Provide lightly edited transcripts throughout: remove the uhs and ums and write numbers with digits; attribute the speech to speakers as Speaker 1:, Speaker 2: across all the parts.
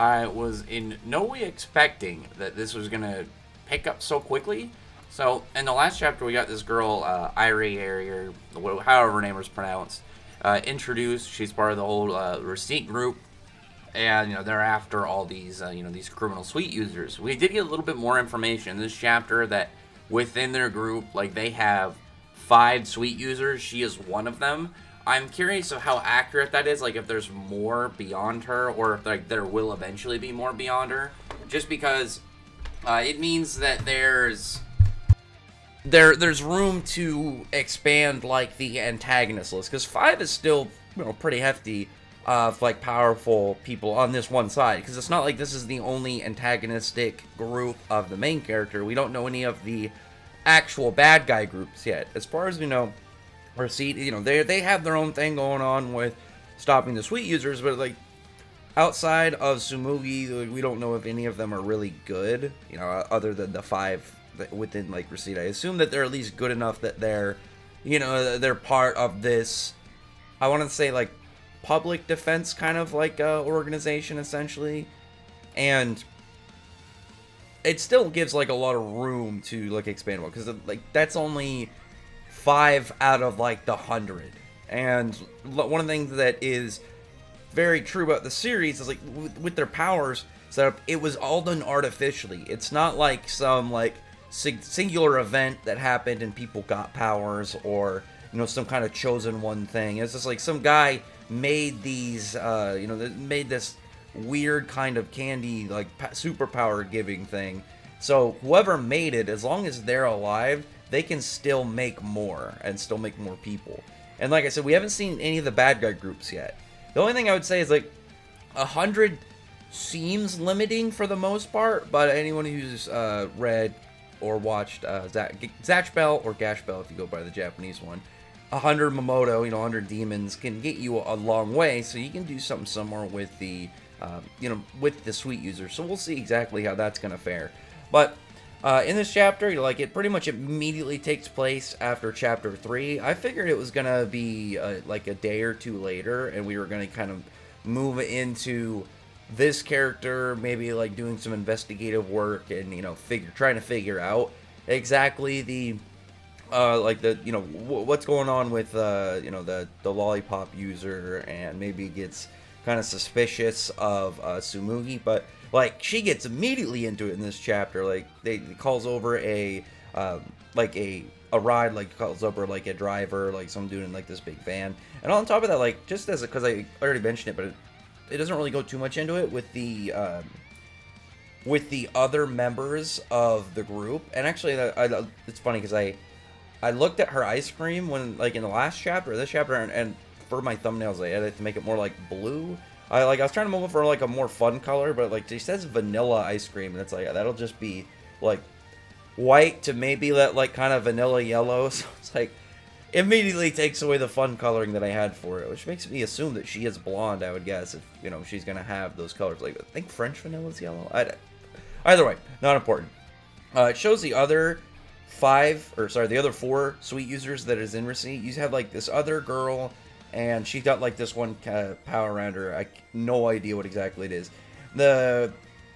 Speaker 1: I was in no way expecting that this was gonna pick up so quickly. So in the last chapter, we got this girl, Irie, or however her name was pronounced, introduced. She's part of the whole receipt group, and they're after all these these criminal suite users. We did get a little bit more information in this chapter that within their group, like they have 5 suite users. She is one of them. I'm curious of how accurate that is, like if there's more beyond her, or if like there will eventually be more beyond her. Just because it means that there's room to expand like the antagonist list, because 5 is still pretty hefty of like powerful people on this one side, because it's not like this is the only antagonistic group of the main character. We don't know any of the actual bad guy groups yet. As far as we know, Receipt, they have their own thing going on with stopping the suite users, but like outside of Sumugi, we don't know if any of them are really good, other than the 5 within like Receipt. I assume that they're at least good enough that they're part of this, I want to say, like public defense kind of like organization essentially. And it still gives like a lot of room to like expand on, because like that's only 5 out of like the 100. And one of the things that is very true about the series is like with their powers setup, it was all done artificially. It's not like some like singular event that happened and people got powers, or some kind of chosen one thing. It's just like some guy made these made this weird kind of candy like superpower giving thing. So whoever made it, as long as they're alive, they can still make more and still make more people. And like I said, we haven't seen any of the bad guy groups yet. The only thing I would say is like 100 seems limiting for the most part, but anyone who's read or watched Zatch Bell or Gash Bell, if you go by the Japanese one, 100 Momoto, 100 demons can get you a long way. So you can do something similar with the with the suite users. So we'll see exactly how that's gonna fare. But in this chapter, it pretty much immediately takes place after chapter 3. I figured it was gonna be like a day or two later, and we were gonna kind of move into this character, maybe like doing some investigative work and trying to figure out exactly the what's going on with the lollipop user, and maybe gets kind of suspicious of Sumugi. But like she gets immediately into it in this chapter. Like they calls over a ride, like calls over like a driver, like someone doing like this big van. And on top of that, like just as because I already mentioned it, but it doesn't really go too much into it with the other members of the group. And actually, it's funny because I looked at her ice cream when like in the last chapter, or this chapter, and for my thumbnails I edited to make it more like blue. I was trying to move it for like a more fun color, but like she says vanilla ice cream, and it's like that'll just be like white to maybe that like kind of vanilla yellow. So it's like immediately takes away the fun coloring that I had for it, which makes me assume that she is blonde, I would guess, if she's gonna have those colors. Like I think French vanilla is yellow. Either way, not important. It shows the other the other 4 suite users that is in Receipt. You have like this other girl, and she's got like this one power around her. I no idea what exactly it is. The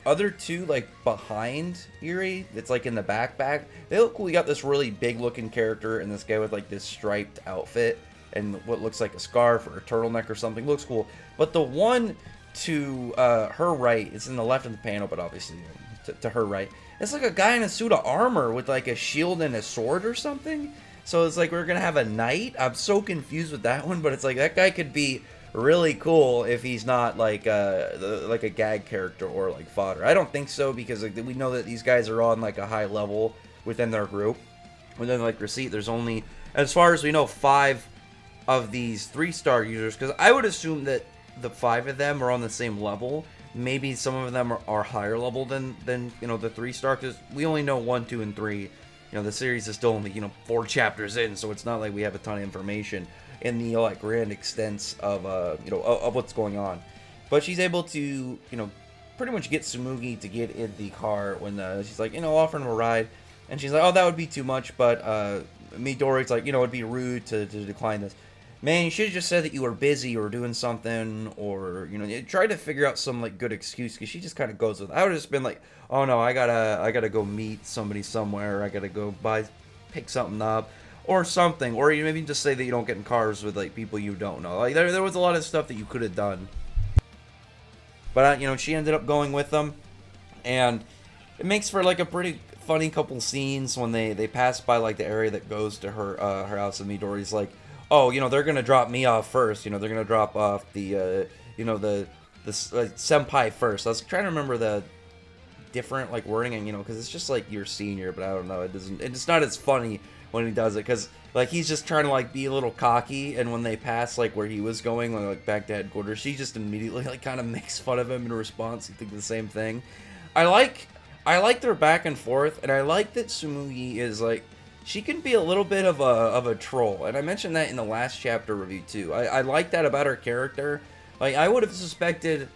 Speaker 1: other 2 like behind Eerie, it's like in the backpack, they look cool. We got this really big looking character and this guy with like this striped outfit and what looks like a scarf or a turtleneck or something. Looks cool. But the one to her right, it's in the left of the panel, but obviously to her right, it's like a guy in a suit of armor with like a shield and a sword or something. So it's like we're gonna have a knight. I'm so confused with that one, but it's like that guy could be really cool if he's not like a gag character or like fodder. I don't think so, because like we know that these guys are on like a high level within their group. Within like Receipt, there's only, as far as we know, 5 of these 3-star users, because I would assume that the 5 of them are on the same level. Maybe some of them are higher level than the 3-star, because we only know 1, 2, and 3. The series is still only 4 chapters in, so it's not like we have a ton of information in the like grand extents of of what's going on. But she's able to pretty much get Sumugi to get in the car when she's like offering him a ride, and she's like, oh, that would be too much. But Midori's like, it'd be rude to decline this. man, you should have just said that you were busy or doing something, or try to figure out some like good excuse, because she just kind of goes with. I would have just been like, oh no, I gotta go meet somebody somewhere. I gotta go pick something up, or something, or you maybe just say that you don't get in cars with like people you don't know. Like there was a lot of stuff that you could have done, but she ended up going with them, and it makes for like a pretty funny couple scenes when they pass by like the area that goes to her house, and Midori's like, oh, they're gonna drop me off first. They're gonna drop off the senpai first. I was trying to remember the different like wording, and because it's just like your senior, but I don't know. It's not as funny when he does it, because like he's just trying to like be a little cocky, and when they pass like where he was going, like back to headquarters, she just immediately like kind of makes fun of him in response. You think the same thing. I like their back and forth, and I like that Tsumugi is like, she can be a little bit of a troll, and I mentioned that in the last chapter review too. I like that about her character. Like, I would have suspected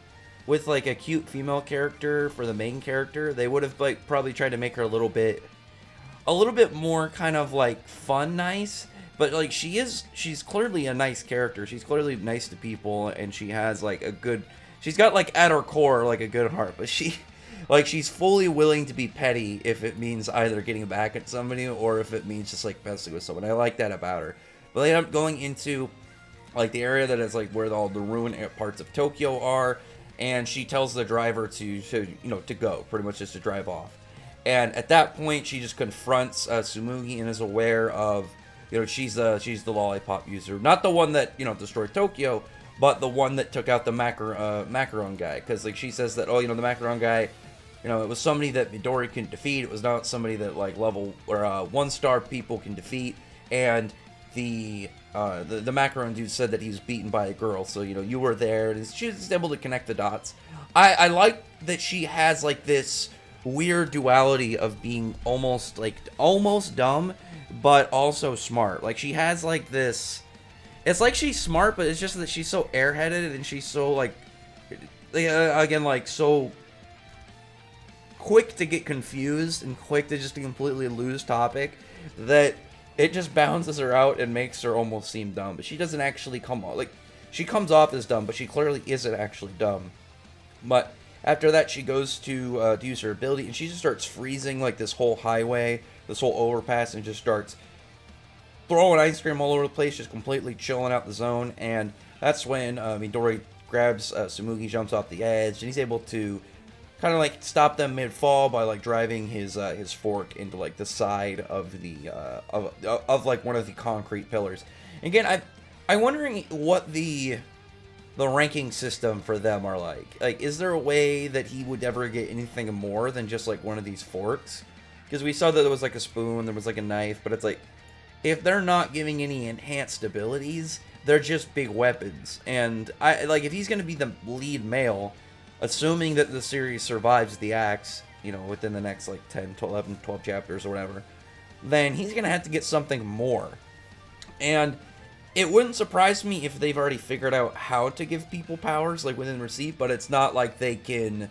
Speaker 1: with like a cute female character for the main character, they would have like probably tried to make her a little bit more kind of like fun, nice. But like she's clearly a nice character. She's clearly nice to people, and she has like she's got like at her core like a good heart, but she's fully willing to be petty if it means either getting back at somebody or if it means just like messing with someone. I like that about her. But they end up going into like the area that is like where all the ruined parts of Tokyo are, and she tells the driver to go, pretty much just to drive off. And at that point, she just confronts Tsumugi and is aware of she's the lollipop user, not the one that destroyed Tokyo, but the one that took out the macaron guy, because like she says that the macaron guy, it was somebody that Midori can defeat. It was not somebody that like level or 1-star people can defeat. And the macaron dude said that he was beaten by a girl. So you were there, and she's just able to connect the dots. I like that she has like this weird duality of being almost dumb, but also smart. Like she has like this. It's like she's smart, but it's just that she's so airheaded, and she's so like again like so quick to get confused and quick to just completely lose topic, that it just balances her out and makes her almost seem dumb. But she doesn't actually come off like, she comes off as dumb, but she clearly isn't actually dumb. But after that, she goes to use her ability, and she just starts freezing like this whole highway, this whole overpass, and just starts throwing ice cream all over the place, just completely chilling out the zone. And that's when Midori grabs Tsumugi, jumps off the edge, and he's able to kind of like stop them mid-fall by like driving his fork into like the side of the of like one of the concrete pillars. Again, I'm wondering what the ranking system for them are like. Like, is there a way that he would ever get anything more than just like one of these forks? Because we saw that there was like a spoon, there was like a knife, but it's like, if they're not giving any enhanced abilities, they're just big weapons. And I like, if he's gonna be the lead male, assuming that the series survives the axe, within the next like 10, 11, 12 chapters or whatever, then he's going to have to get something more. And it wouldn't surprise me if they've already figured out how to give people powers, like within Receipt, but it's not like they can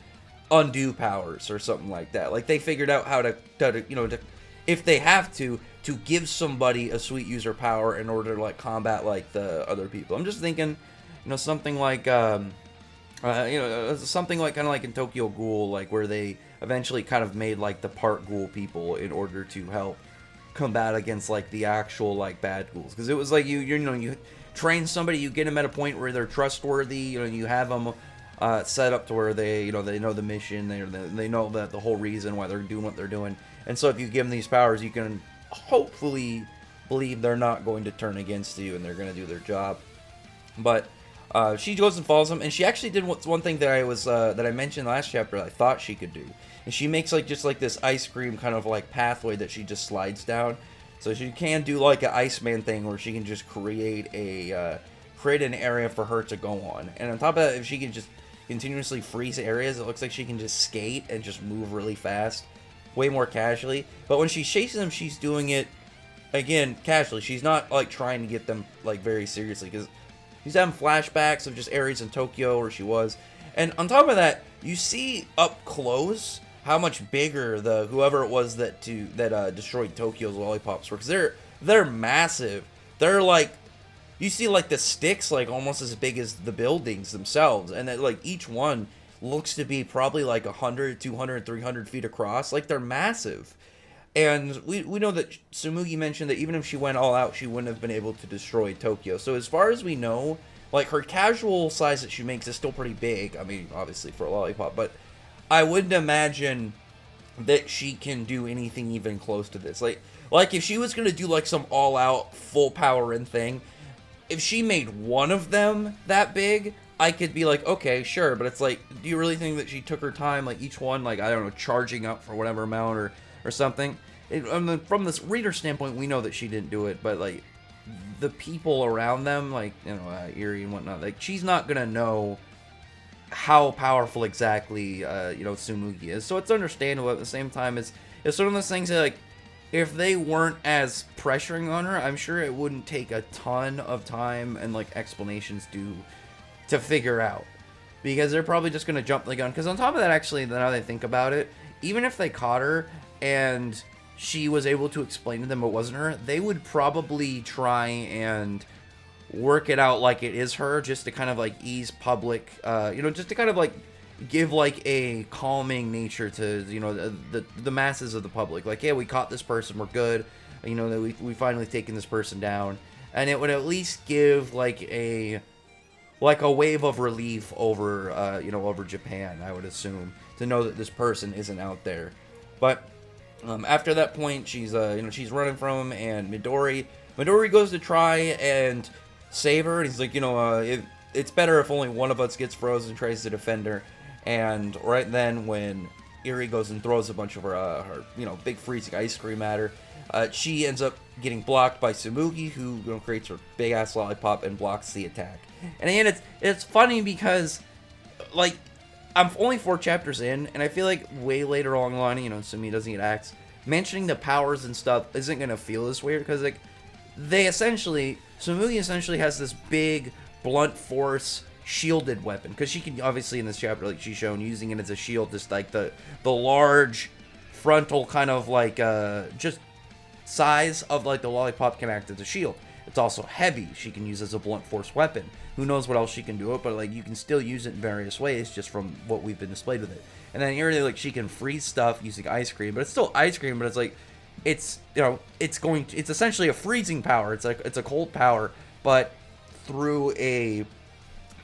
Speaker 1: undo powers or something like that. Like, they figured out how to if they have to give somebody a sweet user power in order to like combat like the other people. I'm just thinking, something like something like kind of like in Tokyo Ghoul, like where they eventually kind of made like the part ghoul people in order to help combat against like the actual like bad ghouls, because it was like you train somebody, you get them at a point where they're trustworthy, you have them set up to where they know the mission, they know that the whole reason why they're doing what they're doing, and so if you give them these powers, you can hopefully believe they're not going to turn against you and they're going to do their job. But she goes and follows him, and she actually did one thing that I mentioned last chapter that I thought she could do, and she makes like just like this ice cream kind of like pathway that she just slides down, so she can do like an Iceman thing where she can just create an area for her to go on, and on top of that, if she can just continuously freeze areas, it looks like she can just skate and just move really fast, way more casually. But when she's chasing them, she's doing it again casually. She's not like trying to get them like very seriously, because he's having flashbacks of just areas in Tokyo where she was. And on top of that, you see up close how much bigger whoever it was that destroyed Tokyo's lollipops were. Because they're massive. They're like you see like the sticks like almost as big as the buildings themselves, and that like each one looks to be probably like 100, 200, 300 feet across. Like they're massive. And we know that Tsumugi mentioned that even if she went all out, she wouldn't have been able to destroy Tokyo. So as far as we know, like her casual size that she makes is still pretty big. I mean, obviously for a lollipop, but I wouldn't imagine that she can do anything even close to this. Like if she was gonna do like some all out full power in thing, if she made one of them that big, I could be like, okay, sure. But it's like, do you really think that she took her time, like each one, like I don't know, charging up for whatever amount or something? I mean, from this reader standpoint, we know that she didn't do it, but like the people around them, like Eri and whatnot, like she's not gonna know how powerful exactly Tsumugi is. So it's understandable. At the same time, it's one of those things that like if they weren't as pressuring on her, I'm sure it wouldn't take a ton of time and like explanations to figure out, because they're probably just gonna jump the gun. Because on top of that, actually, now that I think about it, even if they caught her and she was able to explain to them it wasn't her, they would probably try and work it out like it is her, just to kind of like ease public, just to kind of like give like a calming nature to the masses of the public. Like, yeah, we caught this person, we're good, that we finally taken this person down, and it would at least give like a wave of relief over over Japan, I would assume, to know that this person isn't out there. But after that point, she's she's running from him, and Midori goes to try and save her, and he's like, it's better if only one of us gets frozen, and tries to defend her. And right then, when Eri goes and throws a bunch of her big freezing ice cream at her, she ends up getting blocked by Tsumugi, who creates her big ass lollipop and blocks the attack. And again, it's funny because like I'm only 4 chapters in, and I feel like way later along the line, Tsumugi doesn't get axed, mentioning the powers and stuff isn't gonna feel this weird, because like Tsumugi essentially has this big blunt force shielded weapon, because she can obviously in this chapter, like she's shown using it as a shield, just like the large frontal kind of like just size of like the lollipop can act as a shield. It's also heavy. She can use as a blunt force weapon. Who knows what else she can do it, but like you can still use it in various ways just from what we've been displayed with it. And then here, like she can freeze stuff using ice cream, but it's still ice cream, but it's like it's essentially a freezing power. It's like it's a cold power, but through a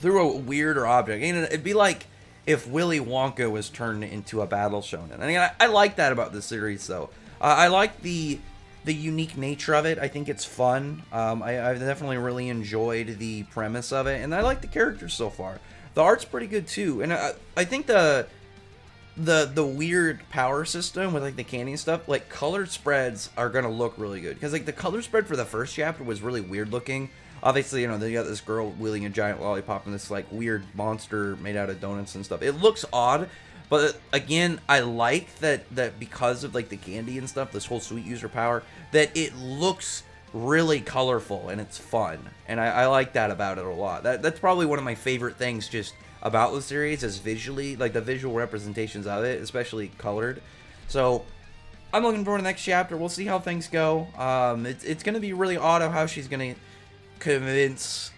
Speaker 1: weirder object. And it'd be like if Willy Wonka was turned into a battle shonen. And I like that about this series, though. I like the unique nature of it. I think it's fun. I've definitely really enjoyed the premise of it, and I like the characters so far. The art's pretty good too, and I think the weird power system with like the candy and stuff, like color spreads are gonna look really good, because like the color spread for the first chapter was really weird looking. Obviously, they got this girl wielding a giant lollipop and this like weird monster made out of donuts and stuff. It looks odd. But again, I like that because of like the candy and stuff, this whole sweet user power, that it looks really colorful and it's fun. And I like that about it a lot. That's probably one of my favorite things just about the series, is visually, like the visual representations of it, especially colored. So I'm looking forward to the next chapter. We'll see how things go. It's going to be really odd of how she's going to convince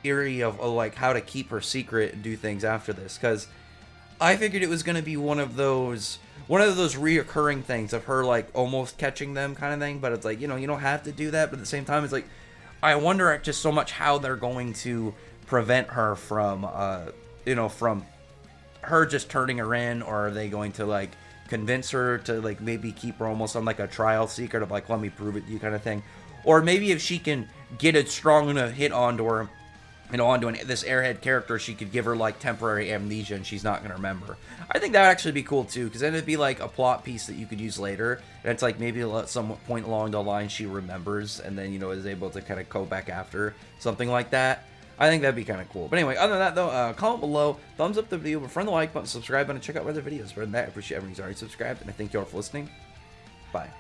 Speaker 1: Eri of like how to keep her secret and do things after this, because I figured it was going to be one of those reoccurring things of her like almost catching them kind of thing, but it's like, you don't have to do that, but at the same time it's like I wonder just so much how they're going to prevent her from from her just turning her in, or are they going to like convince her to like maybe keep her almost on like a trial secret of like, let me prove it to you kind of thing. Or maybe if she can get a strong enough hit onto her, onto this airhead character, she could give her like temporary amnesia and she's not going to remember. I think that would actually be cool too, because then it'd be like a plot piece that you could use later, and it's like maybe at some point along the line she remembers and then is able to kind of go back after something like that. I think that'd be kind of cool. But anyway, other than that though, comment below, thumbs up the video, befriend the like button, subscribe button, and check out my other videos. Other than that, I appreciate everyone who's already subscribed, and I thank you all for listening. Bye.